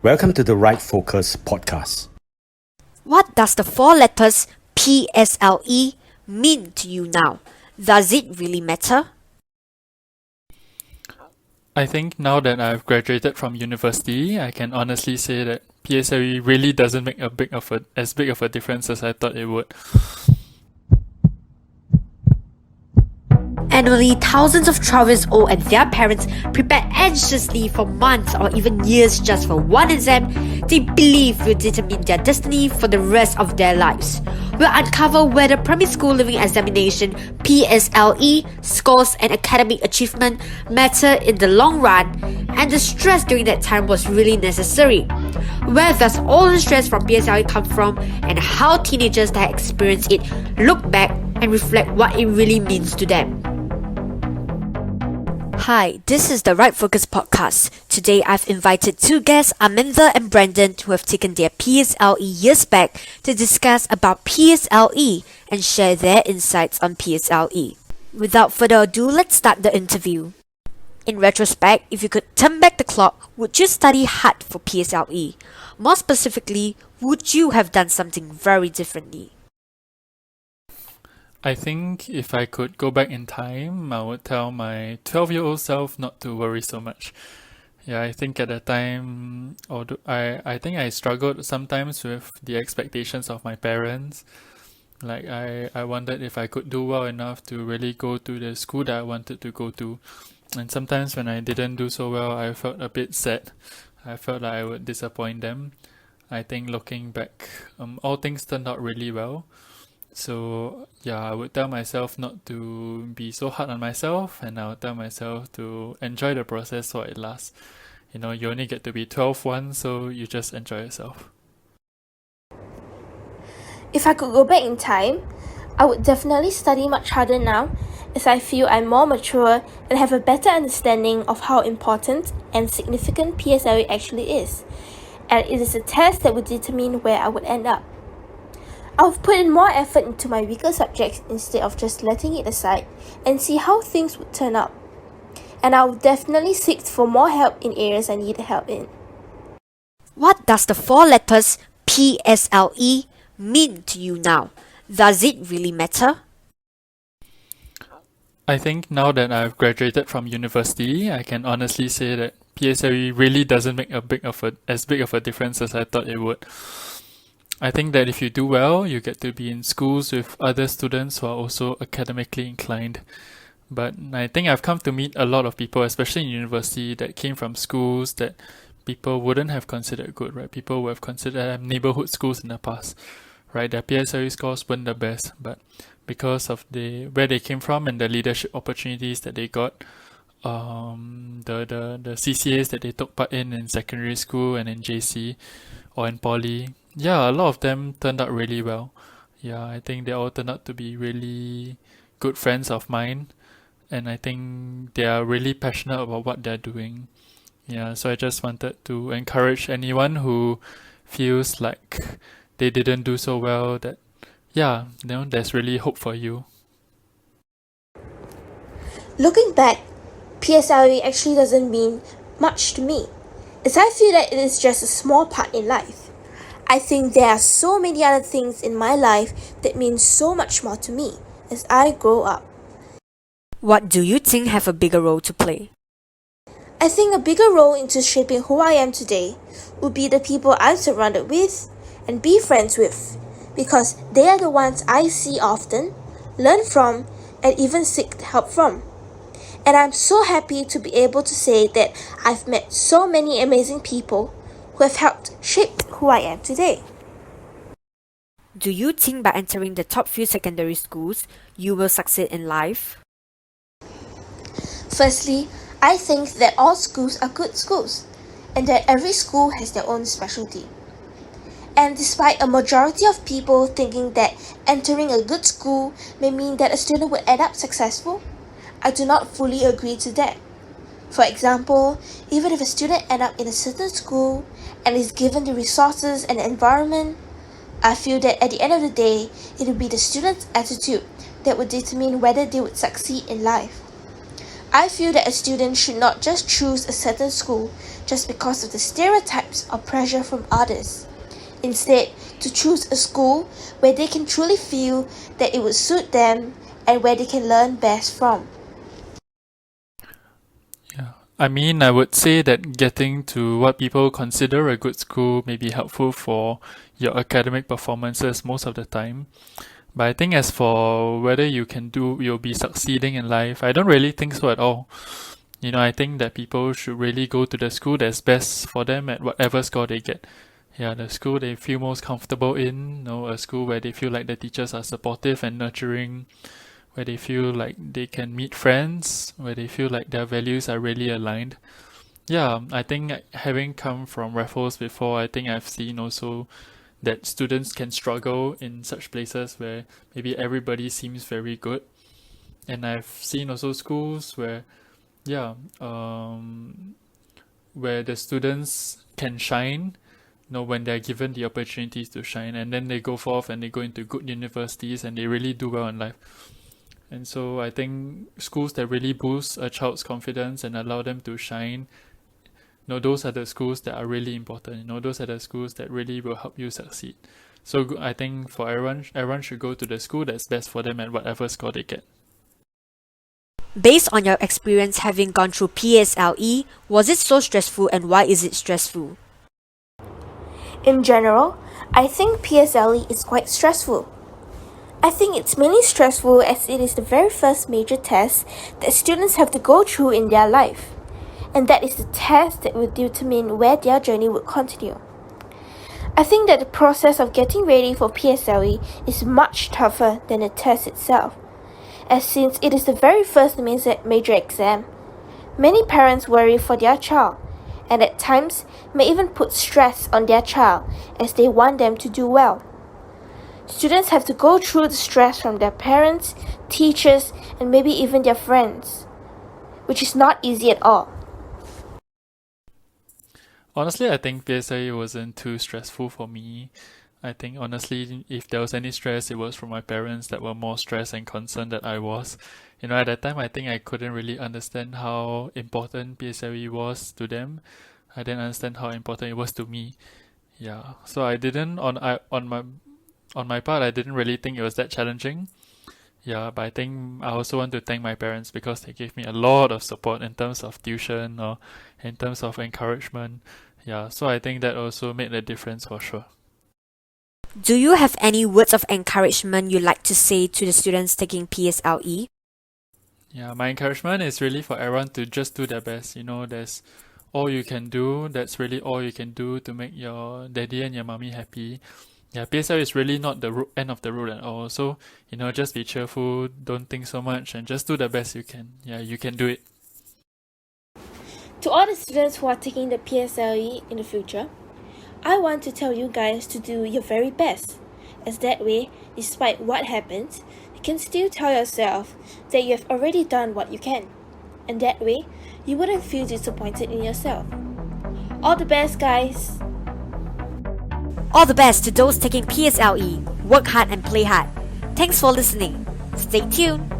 Welcome to the Right Focus podcast. What does the four letters PSLE mean to you now? Does it really matter? I think now that I've graduated from university, I can honestly say that PSLE really doesn't make as big of a difference as I thought it would. Annually, thousands of 12-year-olds and their parents prepare anxiously for months or even years just for one exam they believe will determine their destiny for the rest of their lives. We'll uncover whether primary school leaving examination, PSLE, scores and academic achievement matter in the long run, and the stress during that time was really necessary. Where does all the stress from PSLE come from, and how teenagers that experience it look back and reflect what it really means to them. Hi, this is the Right Focus podcast. Today I've invited two guests, Aminda and Brandon, who have taken their PSLE years back to discuss about PSLE and share their insights on PSLE. Without further ado, let's start the interview. In retrospect, if you could turn back the clock, would you study hard for PSLE? More specifically, would you have done something very differently? I think if I could go back in time, I would tell my 12-year-old self not to worry so much. Yeah, I think at the time, I think I struggled sometimes with the expectations of my parents. Like I wondered if I could do well enough to really go to the school that I wanted to go to. And sometimes when I didn't do so well, I felt a bit sad. I felt like I would disappoint them. I think looking back, all things turned out really well. So yeah, I would tell myself not to be so hard on myself, and I would tell myself to enjoy the process while it lasts. You know, you only get to be 12 once, so you just enjoy yourself. If I could go back in time, I would definitely study much harder now, as I feel I'm more mature and have a better understanding of how important and significant PSLE actually is, and it is a test that would determine where I would end up. I've put in more effort into my weaker subjects instead of just letting it aside and see how things would turn out. And I will definitely seek for more help in areas I need help in. What does the four letters PSLE mean to you now? Does it really matter? I think now that I've graduated from university, I can honestly say that PSLE really doesn't make as big of a difference as I thought it would. I think that if you do well, you get to be in schools with other students who are also academically inclined. But I think I've come to meet a lot of people, especially in university, that came from schools that people wouldn't have considered good, right? People would have considered neighborhood schools in the past, right? Their PSLE scores weren't the best, but because of where they came from and the leadership opportunities that they got, the CCAs that they took part in secondary school and in JC or in poly, yeah, a lot of them turned out really well. Yeah, I think they all turned out to be really good friends of mine, and I think they are really passionate about what they're doing. Yeah, so I just wanted to encourage anyone who feels like they didn't do so well that, yeah, there's really hope for you. Looking back, PSLE actually doesn't mean much to me, as I feel that it is just a small part in life. I think there are so many other things in my life that mean so much more to me as I grow up. What do you think have a bigger role to play? I think a bigger role into shaping who I am today would be the people I'm surrounded with and be friends with, because they are the ones I see often, learn from, and even seek help from. And I'm so happy to be able to say that I've met so many amazing people who have helped shape who I am today. Do you think by entering the top few secondary schools, you will succeed in life? Firstly, I think that all schools are good schools, and that every school has their own specialty. And despite a majority of people thinking that entering a good school may mean that a student will end up successful, I do not fully agree to that. For example, even if a student ends up in a certain school and is given the resources and the environment, I feel that at the end of the day, it will be the student's attitude that would determine whether they would succeed in life. I feel that a student should not just choose a certain school just because of the stereotypes or pressure from others. Instead, to choose a school where they can truly feel that it would suit them and where they can learn best from. Yeah, I mean, I would say that getting to what people consider a good school may be helpful for your academic performances most of the time. But I think as for whether you'll be succeeding in life, I don't really think so at all. I think that people should really go to the school that's best for them at whatever score they get. Yeah, the school they feel most comfortable in, a school where they feel like the teachers are supportive and nurturing, where they feel like they can meet friends, where they feel like their values are really aligned. Yeah, I think having come from Raffles before, I think I've seen also that students can struggle in such places where maybe everybody seems very good. And I've seen also schools where, yeah, where the students can shine, when they're given the opportunities to shine, and then they go forth and they go into good universities and they really do well in life. And so I think schools that really boost a child's confidence and allow them to shine, those are the schools that are really important. Those are the schools that really will help you succeed. So I think for everyone should go to the school that's best for them at whatever score they get. Based on your experience having gone through PSLE, was it so stressful and why is it stressful? In general, I think PSLE is quite stressful. I think it's mainly stressful as it is the very first major test that students have to go through in their life, and that is the test that will determine where their journey would continue. I think that the process of getting ready for PSLE is much tougher than the test itself, as since it is the very first major exam, many parents worry for their child, and at times may even put stress on their child as they want them to do well. Students have to go through the stress from their parents, teachers, and maybe even their friends, which is not easy at all. Honestly, I think PSLE wasn't too stressful for me. I think honestly, if there was any stress, it was from my parents that were more stressed and concerned that I was. At that time, I think I couldn't really understand how important PSLE was to them. I didn't understand how important it was to me. Yeah, so I didn't on my part, I didn't really think it was that challenging. Yeah, but I think I also want to thank my parents because they gave me a lot of support in terms of tuition or in terms of encouragement. Yeah, so I think that also made a difference for sure. Do you have any words of encouragement you'd like to say to the students taking PSLE? Yeah, my encouragement is really for everyone to just do their best. There's all you can do. That's really all you can do to make your daddy and your mommy happy. Yeah, PSLE is really not the end of the road at all. So, just be cheerful, don't think so much, and just do the best you can. Yeah, you can do it. To all the students who are taking the PSLE in the future, I want to tell you guys to do your very best, as that way, despite what happens, you can still tell yourself that you have already done what you can, and that way, you wouldn't feel disappointed in yourself. All the best, guys! All the best to those taking PSLE. Work hard and play hard. Thanks for listening. Stay tuned.